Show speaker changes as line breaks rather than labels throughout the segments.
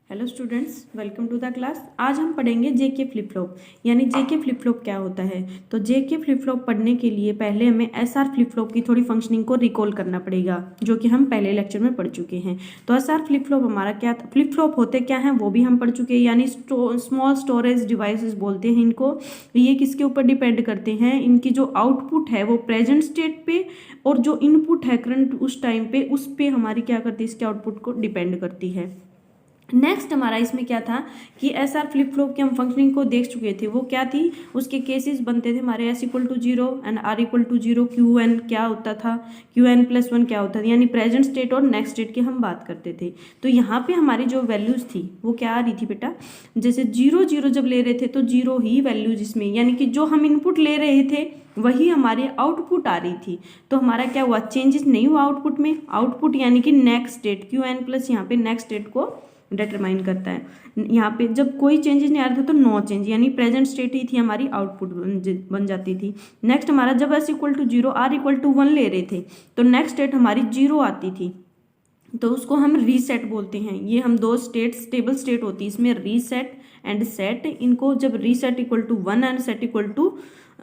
Hello students, welcome to the class. आज हम पढ़ेंगे जेके फ्लिप फ्लॉप। यानी जेके फ्लिप फ्लॉप क्या होता है। तो जेके फ्लिप फ्लॉप पढ़ने के लिए पहले हमें एसआर फ्लिप फ्लॉप की थोड़ी फंक्शनिंग को रिकॉल करना पड़ेगा, जो कि हम पहले लेक्चर में पढ़ चुके हैं। तो एसआर फ्लिप फ्लॉप हमारा क्या, फ्लिप फ्लॉप होते क्या हैं वो भी हम पढ़ चुके हैं। यानी स्मॉल स्टोरेज डिवाइसेस बोलते हैं इनको। ये किसके ऊपर डिपेंड करते हैं, इनकी जो आउटपुट है वो प्रेजेंट स्टेट पे, और जो इनपुट है करंट उस टाइम पे, उस पे हमारी क्या करती है, इसके आउटपुट को डिपेंड करती है। नेक्स्ट हमारा इसमें क्या था कि एसआर फ्लिप फ्लॉप की हम फंक्शनिंग को देख चुके थे। वो क्या थी, उसके केसेस बनते थे हमारे S equal to 0 and R equal to 0। Q n क्या होता था, क्यू एन प्लस 1 क्या होता था, यानी प्रेजेंट स्टेट और नेक्स्ट स्टेट की हम बात करते थे। तो यहाँ पे हमारी जो वैल्यूज थी वो क्या आ रही थी बेटा, जैसे 0 0 जब ले रहे थे तो 0 ही वैल्यूज इसमें, यानी कि जो हम इनपुट ले रहे थे वही हमारी आउटपुट आ रही थी। तो हमारा क्या हुआ, चेंजेस नहीं हुआ आउटपुट में। आउटपुट यानी कि next state, Q n plus यहाँ पे नेक्स्ट स्टेट को डिटरमाइन करता है। यहाँ पे जब कोई चेंजेस नहीं आ रहा था तो नो चेंज, यानी प्रेजेंट स्टेट ही थी हमारी आउटपुट बन जाती थी। नेक्स्ट हमारा जब S equal to 0 R equal to 1 ले रहे थे तो नेक्स्ट स्टेट हमारी 0 आती थी, तो उसको हम रीसेट बोलते हैं। ये हम दो स्टेट, स्टेबल स्टेट होती है इसमें, रीसेट एंड सेट। इनको जब reset equal to 1 and set equal to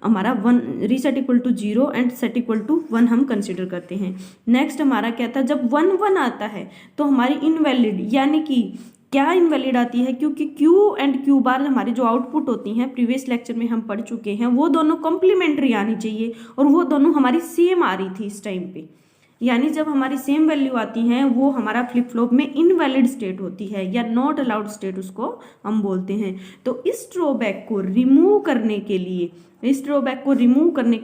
हमारा 1, reset equal to 0 and set equal to 1 हम कंसिडर करते हैं। नेक्स्ट हमारा क्या था, जब 1 1 आता है तो हमारी इनवैलिड, यानी कि क्या इनवैलिड आती है, क्योंकि क्यू एंड क्यू बार हमारी जो आउटपुट होती हैं प्रीवियस लेक्चर में हम पढ़ चुके हैं, वो दोनों कॉम्प्लीमेंट्री आनी चाहिए, और वो दोनों हमारी सेम आ रही थी इस टाइम पे। यानी जब हमारी सेम वैल्यू आती है वो हमारा फ्लिप फ्लॉप में इनवैलिड स्टेट होती है, या नॉट अलाउड स्टेट उसको हम बोलते हैं। तो इस ड्रॉबैक को रिमूव करने के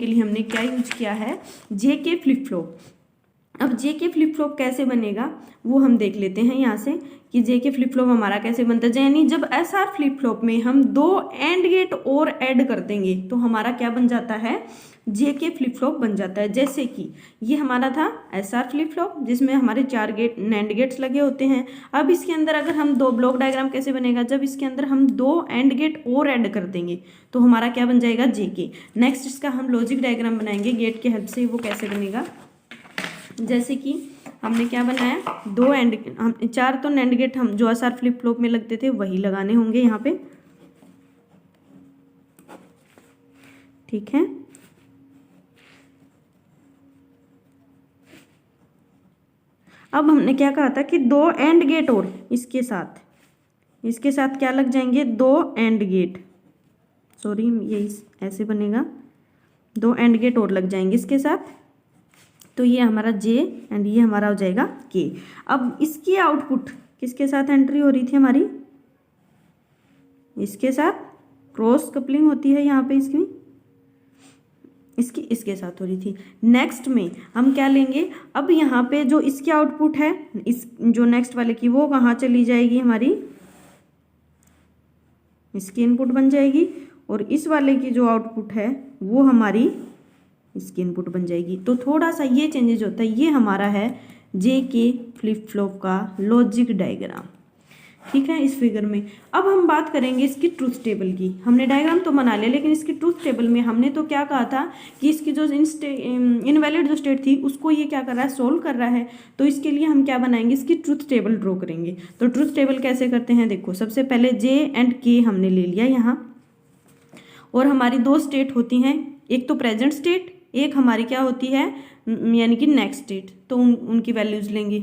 लिए, हमने क्या यूज किया है, जेके फ्लिप फ्लॉप। अब जेके फ्लिप फ्लॉप कैसे बनेगा वो हम देख लेते हैं यहाँ से, कि जेके फ्लिप फ्लॉप हमारा कैसे बनता है। यानी जब एसआर फ्लिप फ्लॉप में हम 2 एंड गेट और ऐड कर देंगे तो हमारा क्या बन जाता है, जेके फ्लिप फ्लॉप बन जाता है। जैसे कि ये हमारा था एसआर फ्लिप फ्लॉप जिसमें हमारे 4 गेट नैंड गेट्स लगे होते हैं। अब इसके अंदर अगर हम 2 ब्लॉक डायग्राम कैसे बनेगा, जब इसके अंदर हम 2 एंड गेट और ऐड कर देंगे तो हमारा क्या बन जाएगा, जेके। नेक्स्ट इसका हम लॉजिक डायग्राम बनाएंगे गेट की हेल्प से। वो कैसे बनेगा, जैसे कि हमने क्या बनाया, 2 एंड, हम 4 तो नैंड गेट हम जो एसआर फ्लिप फ्लॉप में लगते थे वही लगाने होंगे यहाँ पे, ठीक है। अब हमने क्या कहा था कि 2 एंड गेट और इसके साथ क्या लग जाएंगे, 2 एंड गेट, सॉरी ये ऐसे बनेगा, 2 एंड गेट और लग जाएंगे इसके साथ। तो ये हमारा जे एंड ये हमारा हो जाएगा के। अब इसकी आउटपुट किसके साथ एंट्री हो रही थी हमारी, इसके साथ क्रॉस कपलिंग होती है यहाँ पे, इसके साथ हो रही थी। नेक्स्ट में हम क्या लेंगे, अब यहाँ पे जो इसकी आउटपुट है, इस जो नेक्स्ट वाले की, वो कहाँ चली जाएगी हमारी, इसकी इनपुट बन जाएगी, और इस वाले की जो आउटपुट है वो हमारी इसकी इनपुट बन जाएगी। तो थोड़ा सा ये चेंजेस होता है। ये हमारा है जेके फ्लिप फ्लॉप का लॉजिक डायग्राम, ठीक है, इस फिगर में। अब हम बात करेंगे इसकी ट्रूथ टेबल की। हमने डायग्राम तो बना लिया, लेकिन इसकी ट्रूथ टेबल में हमने तो क्या कहा था कि इसकी जो इनवैलिड जो स्टेट थी उसको ये क्या कर रहा है, सोल्व कर रहा है। तो इसके लिए हम क्या बनाएंगे, इसकी ट्रूथ टेबल ड्रॉ करेंगे। तो ट्रूथ टेबल कैसे करते हैं, देखो सबसे पहले जे एंड के हमने ले लिया यहाँ, और हमारी 2 स्टेट होती हैं, एक तो प्रेजेंट स्टेट, एक हमारी क्या होती है, यानी कि नेक्स्ट स्टेट। तो उनकी वैल्यूज लेंगे।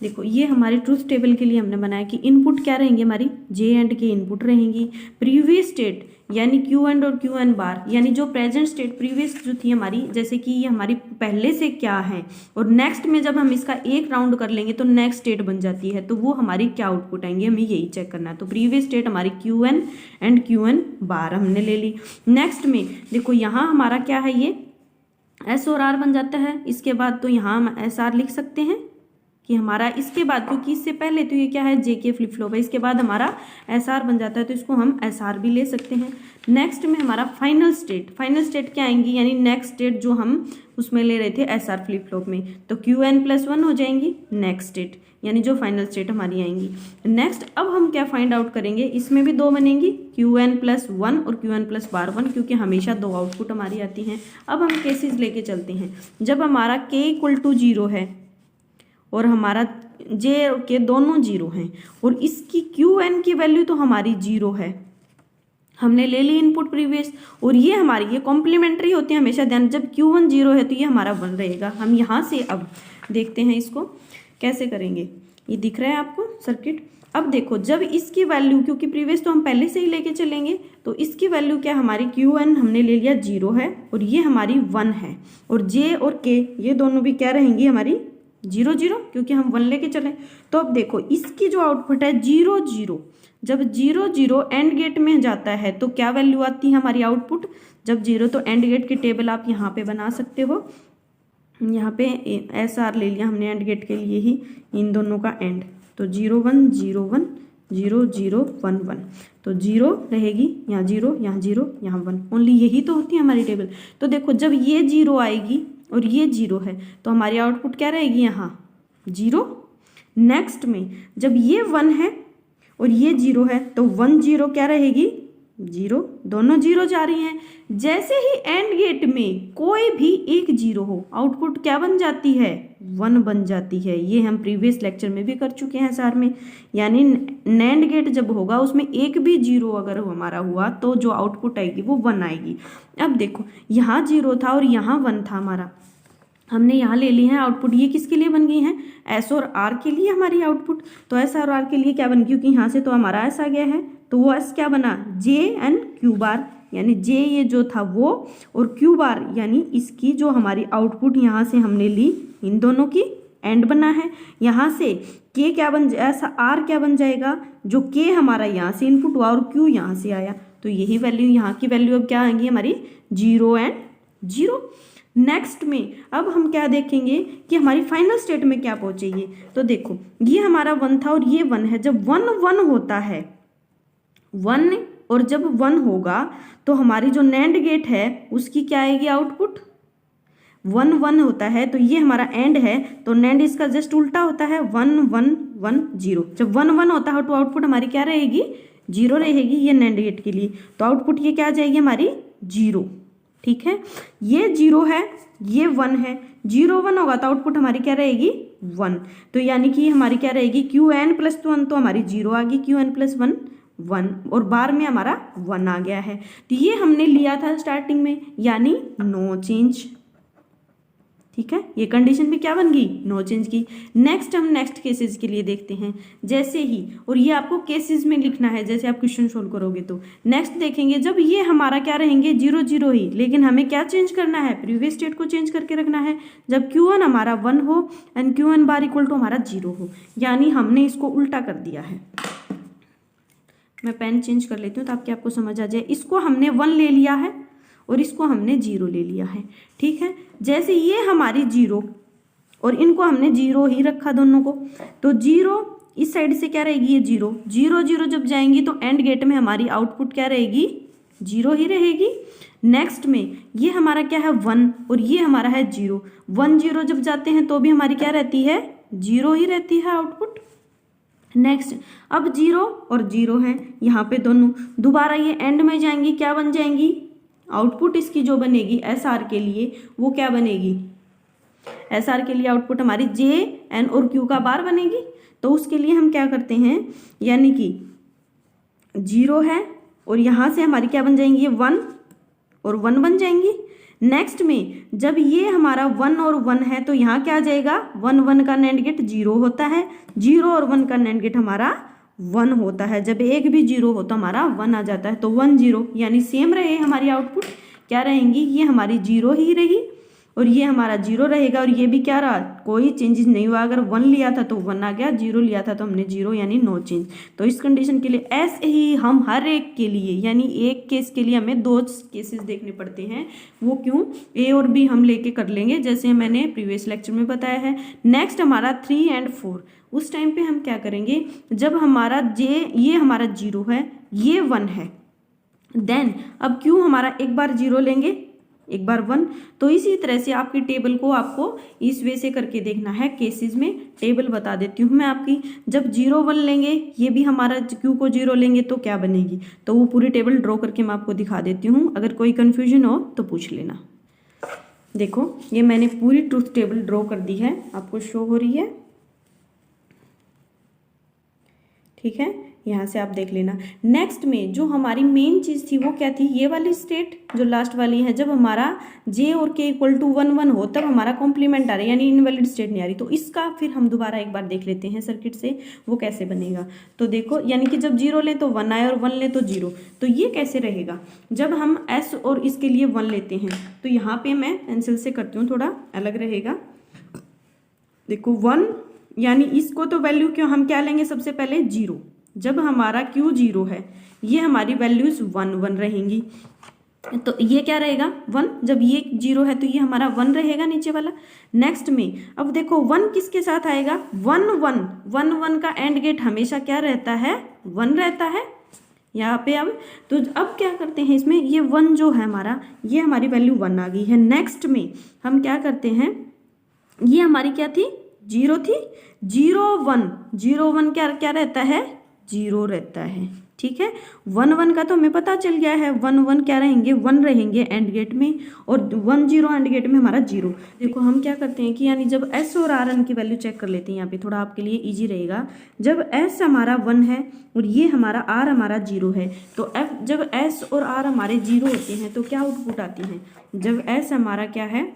देखो ये हमारी ट्रूथ टेबल के लिए हमने बनाया कि इनपुट क्या रहेंगी हमारी, जे एंड के इनपुट रहेंगी। प्रीवियस स्टेट यानी क्यू एंड और क्यू एन बार, यानी जो प्रेजेंट स्टेट प्रीवियस जो थी हमारी, जैसे कि ये हमारी पहले से क्या है, और नेक्स्ट में जब हम इसका एक राउंड कर लेंगे तो नेक्स्ट स्टेट बन जाती है, तो वो हमारी क्या आउटपुट आएंगे, हमें यही चेक करना है। तो प्रीवियस स्टेट हमारी Q N and Q N bar हमने ले ली। नेक्स्ट में देखो यहाँ हमारा क्या है, ये एस और आर बन जाता है। इसके बाद तो यहाँ हम एस आर लिख सकते हैं कि हमारा इसके बाद, क्योंकि इससे पहले तो ये क्या है, जेके फ्लिप फ्लॉप है, इसके बाद हमारा एस आर बन जाता है, तो इसको हम एस आर भी ले सकते हैं। नेक्स्ट में हमारा फाइनल स्टेट क्या आएंगी, यानी नेक्स्ट स्टेट जो हम उसमें ले रहे थे एस आर फ्लिप फ्लॉप में, तो क्यू एन प्लस 1 हो जाएंगी नेक्स्ट स्टेट, यानी जो फाइनल स्टेट हमारी आएंगी। नेक्स्ट अब हम क्या फाइंड आउट करेंगे, इसमें भी 2 बनेंगी, क्यू एन प्लस 1 और क्यू एन प्लस बार 1, क्योंकि हमेशा 2 आउटपुट हमारी आती हैं। अब हम केसेस लेके चलते हैं। जब हमारा के इक्वल टू 0 है और हमारा जे और के दोनों जीरो हैं और इसकी क्यू एन की वैल्यू तो हमारी जीरो है, हमने ले ली इनपुट प्रीवियस, और ये हमारी ये कॉम्प्लीमेंट्री होती है हमेशा ध्यान, जब Q1 जीरो है तो ये हमारा 1 रहेगा। हम यहाँ से अब देखते हैं इसको कैसे करेंगे। ये दिख रहा है आपको सर्किट। अब देखो जब इसकी वैल्यू, क्योंकि प्रीवियस तो हम पहले से ही लेके चलेंगे, तो इसकी वैल्यू क्या हमारी Q1 हमने ले लिया 0 है और ये हमारी 1 है, और J और K ये दोनों भी क्या रहेंगी हमारी 0 0, क्योंकि हम 1 लेके चले। तो अब देखो इसकी जो आउटपुट है 0 0, जब 0 0 एंड गेट में जाता है तो क्या वैल्यू आती है हमारी आउटपुट, जब 0, तो एंड गेट की टेबल आप यहाँ पे बना सकते हो। यहाँ पे SR ले लिया हमने एंड गेट के लिए ही, इन दोनों का एंड, तो 0 1 0 1 0 0 1 1, तो 0 रहेगी यहाँ 0, यहाँ 0, यहाँ 1, ओनली यही तो होती है हमारी टेबल। तो देखो जब ये 0 आएगी और ये 0 है तो हमारी आउटपुट क्या रहेगी यहाँ 0। नेक्स्ट में जब ये 1 है और ये 0 है तो 1 0 क्या रहेगी 0, दोनों 0 जा रही हैं। जैसे ही एंड गेट में कोई भी एक 0 हो, आउटपुट क्या बन जाती है 1 बन जाती है। ये हम प्रीवियस लेक्चर में भी कर चुके हैं सार में, यानी नैंड गेट जब होगा उसमें एक भी 0 अगर हमारा हुआ तो जो आउटपुट आएगी वो 1 आएगी। अब देखो यहाँ 0 था और यहाँ 1 था हमारा, हमने यहाँ ले ली है आउटपुट, ये किसके लिए बन गई हैं S और R के लिए हमारी आउटपुट। तो S और R के लिए क्या बन, क्योंकि यहाँ से तो हमारा S आ गया है तो वो S क्या बना J N Q बार, यानी J ये जो था वो और Q बार यानी इसकी जो हमारी आउटपुट यहाँ से हमने ली इन दोनों की एंड बना है। यहाँ से K क्या बन ऐसा R क्या बन जाएगा, जो K हमारा यहाँ से इनपुट हुआ और Q यहाँ से आया, तो यही वैल्यू यहाँ की वैल्यू अब क्या आएंगी हमारी 0 एंड 0। नेक्स्ट में अब हम क्या देखेंगे कि हमारी फाइनल स्टेट में क्या पहुंचेगी। तो देखो ये हमारा 1 था और ये 1 है, जब 1 1 होता है 1, और जब 1 होगा तो हमारी जो नैंड गेट है उसकी क्या आएगी आउटपुट 1 1 होता है, तो ये हमारा एंड है तो नैंड इसका जस्ट उल्टा होता है 1 1 1 0। जब 1 1 होता है तो आउटपुट हमारी क्या रहेगी 0 रहेगी, ये नैंड गेट के लिए, तो आउटपुट ये क्या आ जाएगी हमारी 0। ठीक है, ये 0 है ये 1 है, 0 1 होगा तो आउटपुट हमारी क्या रहेगी 1, तो यानी कि हमारी क्या रहेगी Qn प्लस 1, तो हमारी 0 आ गई, Qn प्लस 1 1, और बार में हमारा 1 आ गया है। तो ये हमने लिया था स्टार्टिंग में, यानी नो चेंज। ठीक है, ये कंडीशन भी क्या बन गई नो चेंज की। नेक्स्ट हम नेक्स्ट केसेस के लिए देखते हैं, जैसे ही, और ये आपको केसेस में लिखना है जैसे आप क्वेश्चन सोल्व करोगे। तो नेक्स्ट देखेंगे जब ये हमारा क्या रहेंगे 0 0 ही, लेकिन हमें क्या चेंज करना है प्रीवियस स्टेट को चेंज करके रखना है। जब Q1 हमारा 1 हो and Qn bar equal to हमारा 0 हो, यानी हमने इसको उल्टा कर दिया है। मैं पेन चेंज कर लेती हूँ ताकि आपको समझ आ जाए। इसको हमने 1 ले लिया है और इसको हमने 0 ले लिया है। ठीक है, जैसे ये हमारी 0 और इनको हमने 0 ही रखा दोनों को, तो 0 इस साइड से क्या रहेगी ये 0 0 0 जब जाएंगी तो एंड गेट में हमारी आउटपुट क्या रहेगी 0 ही रहेगी। नेक्स्ट में ये हमारा क्या है 1 और ये हमारा है 0, 1 0 जब जाते हैं तो भी हमारी क्या रहती है 0 ही रहती है आउटपुट। नेक्स्ट अब 0 और 0 है यहाँ पे दोनों, दोबारा ये एंड में जाएंगी, क्या बन जाएंगी आउटपुट इसकी जो बनेगी SR के लिए वो क्या बनेगी, SR के लिए आउटपुट हमारी J N और Q का बार बनेगी। तो उसके लिए हम क्या करते हैं, यानी कि 0 है और यहाँ से हमारी क्या बन जाएंगी 1 और 1 बन जाएंगी। नेक्स्ट में जब ये हमारा 1 और 1 है तो यहाँ क्या आ जाएगा 1 1 का नैंड गेट 0 होता है, 0 और 1 का नैंड गेट हमारा 1 होता है। जब एक भी 0 हो तो हमारा 1 आ जाता है, तो 1 0 यानी सेम रहे हमारी आउटपुट क्या रहेंगी, ये हमारी 0 ही रही और ये हमारा 0 रहेगा, और ये भी क्या रहा कोई चेंजेस नहीं हुआ। अगर 1 लिया था तो 1 आ गया, 0 लिया था तो हमने 0 यानी नो चेंज। तो इस कंडीशन के लिए ऐसे ही हम हर एक के लिए, यानी एक केस के लिए हमें 2 केसेस देखने पड़ते हैं। वो क्यों, A और B हम लेके कर लेंगे जैसे मैंने प्रीवियस लेक्चर में बताया है। नेक्स्ट हमारा 3 एंड 4, उस टाइम पे हम क्या करेंगे जब हमारा ये हमारा 0 है ये 1 है, देन अब Q हमारा एक बार 0 लेंगे एक बार 1, तो इसी तरह से आपकी टेबल को आपको इस वे से करके देखना है। केसेस में टेबल बता देती हूँ मैं आपकी, जब 0 1 लेंगे ये भी हमारा Q को 0 लेंगे तो क्या बनेगी, तो वो पूरी टेबल ड्रॉ करके मैं आपको दिखा देती हूँ, अगर कोई कन्फ्यूजन हो तो पूछ लेना। देखो ये मैंने पूरी ट्रूथ टेबल ड्रॉ कर दी है, आपको शो हो रही है। ठीक है, यहाँ से आप देख लेना। नेक्स्ट में जो हमारी मेन चीज़ थी वो क्या थी, ये वाली स्टेट जो लास्ट वाली है, जब हमारा जे और के इक्वल टू 1 1 हो तब हमारा कॉम्प्लीमेंट आ रहा है, यानी इनवैलिड स्टेट नहीं आ रही। तो इसका फिर हम दोबारा एक बार देख लेते हैं सर्किट से वो कैसे बनेगा। तो देखो, यानी कि जब 0 ले तो 1 आए और 1 ले तो 0। तो ये कैसे रहेगा, जब हम एस और इसके लिए 1 लेते हैं तो यहाँ पे मैं पेंसिल से करती हूँ, थोड़ा अलग रहेगा। देखो 1, यानी इसको तो वैल्यू क्यों हम क्या लेंगे, सबसे पहले 0। जब हमारा Q 0 है, ये हमारी वैल्यूज 1 1 रहेंगी। तो ये क्या रहेगा 1, जब ये 0 है तो ये हमारा 1 रहेगा नीचे वाला। नेक्स्ट में अब देखो 1 किसके साथ आएगा, 1 1 1 1 का एंड गेट हमेशा क्या रहता है, 1 रहता है यहाँ पे। अब तो अब क्या करते हैं इसमें, ये 1 जो है हमारा, ये हमारी वैल्यू 1 आ गई है। नेक्स्ट में हम क्या करते हैं, ये हमारी क्या थी, 0 थी, 0 1 0 1 क्या क्या रहता है, 0 रहता है। ठीक है, 1 1 का तो हमें पता चल गया है, 1 1 क्या रहेंगे, 1 रहेंगे एंड गेट में, और 1 0 एंड गेट में हमारा 0। देखो हम क्या करते हैं कि यानी जब एस और आर एन की वैल्यू चेक कर लेते हैं, यहाँ पे थोड़ा आपके लिए इजी रहेगा। जब एस हमारा 1 है और ये हमारा आर हमारा 0 है, तो एफ जब एस और आर हमारे 0 होते हैं तो क्या आउटपुट आती है, जब एस हमारा क्या है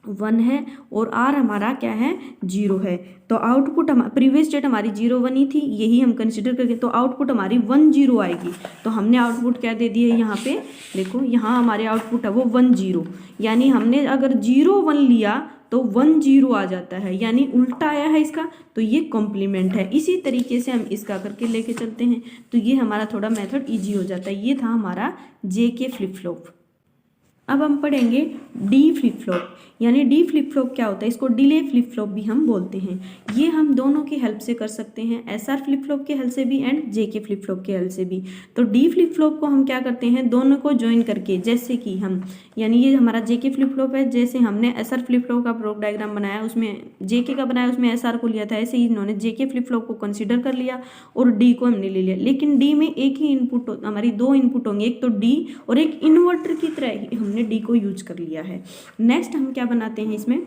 1 है और आर हमारा क्या है 0 है, तो आउटपुट हम प्रीवियस स्टेट हमारी 0 1 ही थी, यही हम कंसिडर करके, तो आउटपुट हमारी 1 0 आएगी। तो हमने आउटपुट क्या दे दिया यहाँ पे, देखो यहाँ हमारे आउटपुट है वो 1 0, यानी हमने अगर 0 1 लिया तो 1 0 आ जाता है, यानी उल्टा आया है इसका, तो ये कॉम्प्लीमेंट है। इसी तरीके से हम इसका करके लेके चलते हैं, तो ये हमारा थोड़ा मेथड ईजी हो जाता है। ये था हमारा जे के फ्लिप फ्लॉप। अब हम पढ़ेंगे डी फ्लिप फ्लॉप, यानी डी फ्लिप फ्लॉप क्या होता है, इसको डिले फ्लिप फ्लॉप भी हम बोलते हैं। ये हम दोनों की हेल्प से कर सकते हैं, एसआर फ्लिप फ्लॉप के हेल्प से भी एंड जेके फ्लिप फ्लॉप के हेल्प से भी। तो डी फ्लिप फ्लॉप को हम क्या करते हैं, दोनों को ज्वाइन करके, जैसे कि हम, यानी ये हमारा जेके फ्लिप फ्लॉप है, जैसे हमने एसआर फ्लिप फ्लॉप का ब्लॉक डायग्राम बनाया, उसमें जेके का बनाया, उसमें एसआर को लिया था, ऐसे ही इन्होंने जेके फ्लिप फ्लॉप को कंसिडर कर लिया और डी को हमने ले लिया। लेकिन डी में एक ही इनपुट, हमारी 2 इनपुट होंगे, एक तो डी और एक इन्वर्टर की तरह ही हमने डी को यूज कर लिया है। नेक्स्ट हम क्या बनाते हैं इसमें,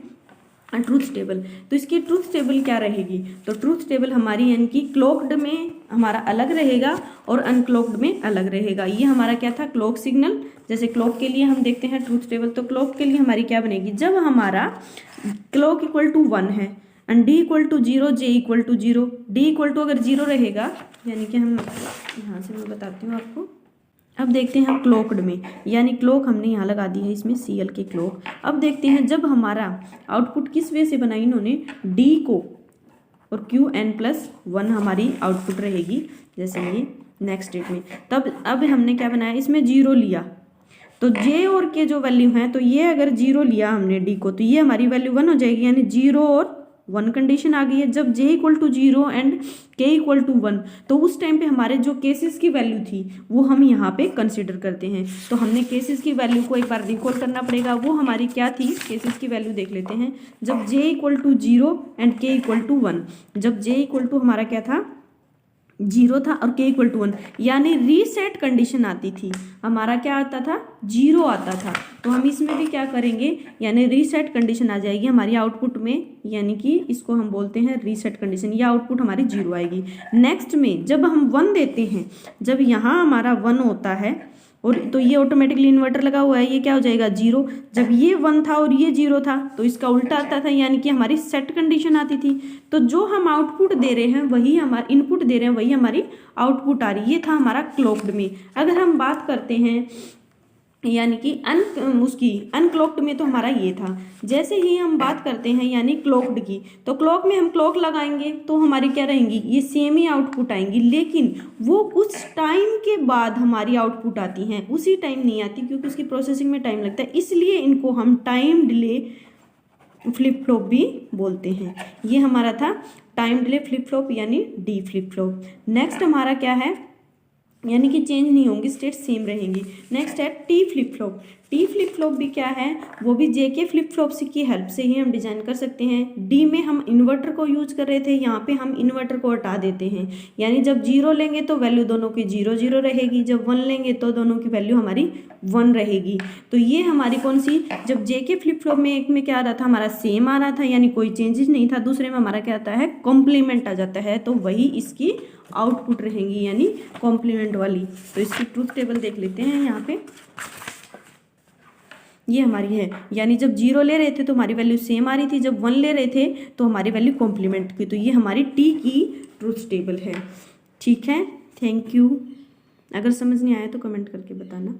ट्रूथ टेबल। तो इसकी ट्रूथ टेबल क्या रहेगी, तो ट्रूथ टेबल हमारी यानी कि क्लॉक्ड में हमारा अलग रहेगा और अनक्लॉक्ड में अलग रहेगा। ये हमारा क्या था, क्लॉक सिग्नल। जैसे क्लॉक के लिए हम देखते हैं ट्रूथ टेबल, तो क्लॉक के लिए हमारी क्या बनेगी, जब हमारा क्लॉक इक्वल टू 1 है and D equal to 0, J equal to 0, D equal to अगर 0 रहेगा, यानी कि हम यहाँ से मैं बताती हूँ आपको। अब देखते हैं हम क्लॉक्ड में, यानी क्लॉक हमने यहाँ लगा दी है इसमें सीएल के क्लॉक। अब देखते हैं जब हमारा आउटपुट किस वे से बना, इन्होंने डी को और Qn+1 हमारी आउटपुट रहेगी, जैसे ये नेक्स्ट स्टेट में। तब अब हमने क्या बनाया, इसमें 0 लिया, तो जे और के जो वैल्यू हैं, तो ये अगर 0 लिया हमने डी को, तो ये हमारी वैल्यू 1 हो जाएगी, यानी 0 और 1 कंडीशन आ गई है। जब जे इक्वल टू 0 एंड के इक्वल टू 1, तो उस टाइम पे हमारे जो केसेस की वैल्यू थी वो हम यहाँ पे कंसिडर करते हैं। तो हमने केसेस की वैल्यू को एक बार रिकॉल करना पड़ेगा, वो हमारी क्या थी, केसेस की वैल्यू देख लेते हैं। जब जे इक्वल टू 0 एंड के इक्वल टू 1, जब जे इक्वल टू हमारा क्या था 0 था और के इक्वल टू 1, यानी रीसेट कंडीशन आती थी, हमारा क्या आता था 0 आता था। तो हम इसमें भी क्या करेंगे, यानी रीसेट कंडीशन आ जाएगी हमारी आउटपुट में, यानी कि इसको हम बोलते हैं रीसेट कंडीशन, या आउटपुट हमारी 0 आएगी। नेक्स्ट में जब हम 1 देते हैं, जब यहाँ हमारा 1 होता है और तो ये ऑटोमेटिकली इन्वर्टर लगा हुआ है, ये क्या हो जाएगा 0। जब ये 1 था और ये 0 था तो इसका उल्टा आता था, यानी कि हमारी सेट कंडीशन आती थी। तो जो हम आउटपुट दे रहे हैं वही हमारा इनपुट दे रहे हैं, वही हमारी आउटपुट आ रही है। ये था हमारा क्लॉक्ड में। अगर हम बात करते हैं यानी कि उसकी अनक्लॉक्ड में, तो हमारा ये था। जैसे ही हम बात करते हैं यानी क्लॉक्ड की, तो क्लॉक में हम क्लॉक लगाएंगे तो हमारी क्या रहेंगी, ये सेम ही आउटपुट आएंगी, लेकिन वो कुछ टाइम के बाद हमारी आउटपुट आती हैं, उसी टाइम नहीं आती, क्योंकि उसकी प्रोसेसिंग में टाइम लगता है, इसलिए इनको हम टाइम डिले फ्लिप फ्लॉप भी बोलते हैं। ये हमारा था टाइम डिले फ्लिप फ्लॉप यानी डी फ्लिप फ्लॉप। नेक्स्ट हमारा क्या है, यानी कि चेंज नहीं होंगी, स्टेट सेम रहेंगी। नेक्स्ट है T flip flop. T flip flop भी क्या है, वो भी जे के फ्लिप फ्लॉप की हेल्प से ही हम डिजाइन कर सकते हैं। डी में हम इन्वर्टर को यूज कर रहे थे, यहाँ पे हम इन्वर्टर को हटा देते हैं, यानी जब 0 लेंगे तो वैल्यू दोनों की 0 0 रहेगी, जब 1 लेंगे तो दोनों की वैल्यू हमारी 1 रहेगी। तो ये हमारी कौन सी, जब जे के फ्लिप फ्लॉप में एक में क्या आ रहा था हमारा सेम आ रहा था यानी कोई चेंजेस नहीं था, दूसरे में हमारा क्या आता है कॉम्प्लीमेंट आ जाता है, तो वही इसकी आउटपुट रहेंगी यानी कॉम्प्लीमेंट वाली। तो इसकी ट्रूथ टेबल देख लेते हैं, यहाँ पे ये हमारी है, यानी जब 0 ले रहे थे तो हमारी वैल्यू सेम आ रही थी, जब 1 ले रहे थे तो हमारी वैल्यू कॉम्प्लीमेंट की। तो ये हमारी टी की ट्रूथ टेबल है। ठीक है, थैंक यू। अगर समझ नहीं आया तो कमेंट करके बताना।